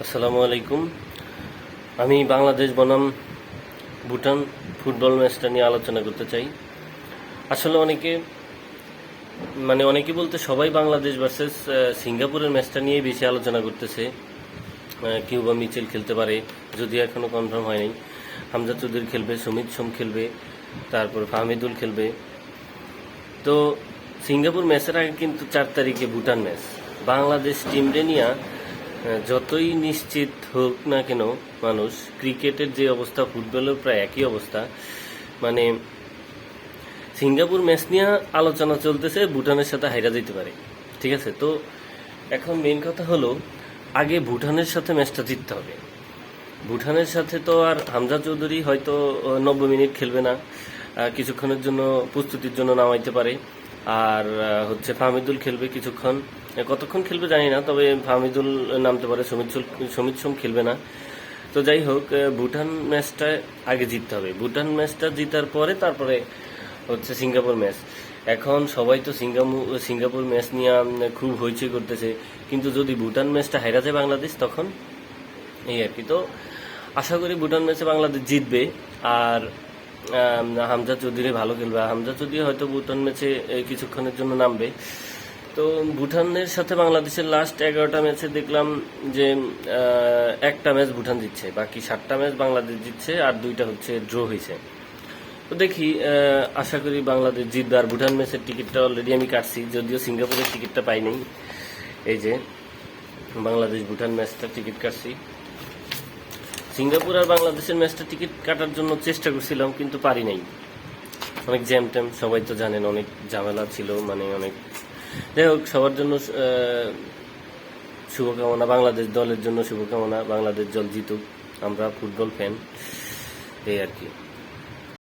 আসসালামু আলাইকুম। আমি বাংলাদেশ বনাম ভুটান ফুটবল ম্যাচটা নিয়ে আলোচনা করতে চাই। আসলে অনেকে বলতে সবাই বাংলাদেশ ভার্সেস সিঙ্গাপুরের ম্যাচটা নিয়েই বেশি আলোচনা করতেছে। কিউ বা মিচেল খেলতে পারে, যদিও এখনও কনফার্ম হয়নি। হামজা চৌধুরী খেলবে, সুমিত সোম খেলবে, তারপর ফাহমিদুল খেলবে। তো সিঙ্গাপুর ম্যাচের আগে কিন্তু 4 তারিখে ভুটান ম্যাচ। বাংলাদেশ টিমরে নিয়ে যতই নিশ্চিত হোক না কেন মানুষ, ক্রিকেটের যে অবস্থা, ফুটবলের প্রায় একই অবস্থা। মানে সিঙ্গাপুর ম্যাচ নিয়ে আলোচনা চলতেছে, ভুটানের সাথে হাইরা যেতে পারে। ঠিক আছে, তো এখন মেইন কথা হলো আগে ভুটানের সাথে ম্যাচটা জিততে হবে। ভুটানের সাথে তো আর হামজা চৌধুরী হয়তো 90 মিনিট খেলবে না, কিছুক্ষণের জন্য প্রস্তুতির জন্য নামাইতে পারে। আর ফাহমিদুল খেলবে কিছুক্ষণ, কতক্ষণ খেলবে জানি না, তবে ফাহমিদুল নামতে পারে, সুমিত সোম খেলবে না। তো যাই হোক, ভুটান ম্যাচটা আগে জিততে হবে। ভুটান ম্যাচটা জিতার পরে তারপরে সিঙ্গাপুর ম্যাচ। এখন সবাই তো সিঙ্গাপুর ম্যাচ নিয়ে খুব হইচই করতেছে, কিন্তু যদি ভুটান ম্যাচটা হেরা যায় বাংলাদেশ, তখন এই আর কি। তো আশা করি ভুটান ম্যাচে বাংলাদেশ জিতবে। আর হামজা চৌধুরী ভালো খেলবে। হামজা চৌধুরী হয়তো ভুটান ম্যাচে কিছুক্ষণের জন্য নামবে। তো ভুটানের সাথে বাংলাদেশের লাস্ট 11টা ম্যাচে দেখলাম যে একটা ম্যাচ ভুটান জিতছে, বাকি 7টা ম্যাচ বাংলাদেশ জিতছে, আর 2টা ড্র হয়েছে। তো দেখি, আশা করি বাংলাদেশ জিতবে। আর ভুটান ম্যাচের টিকিটটা অলরেডি আমি কাটছি, যদিও সিঙ্গাপুরের টিকিটটা পাইনি। এই যে বাংলাদেশ ভুটান ম্যাচটা টিকিট কাটছি। সিঙ্গাপুর আর বাংলাদেশের ম্যাচটা টিকিট কাটার জন্য চেষ্টা করছিলাম, কিন্তু পারি নাই। অনেক জ্যাম ট্যাম, সবাই তো জানেন, অনেক ঝামেলা ছিল, অনেক। যাই হোক, সবার জন্য শুভকামনা, বাংলাদেশ দলের জন্য শুভকামনা। বাংলাদেশ দল জিতুক, আমরা ফুটবল ফ্যান, এই আর কি।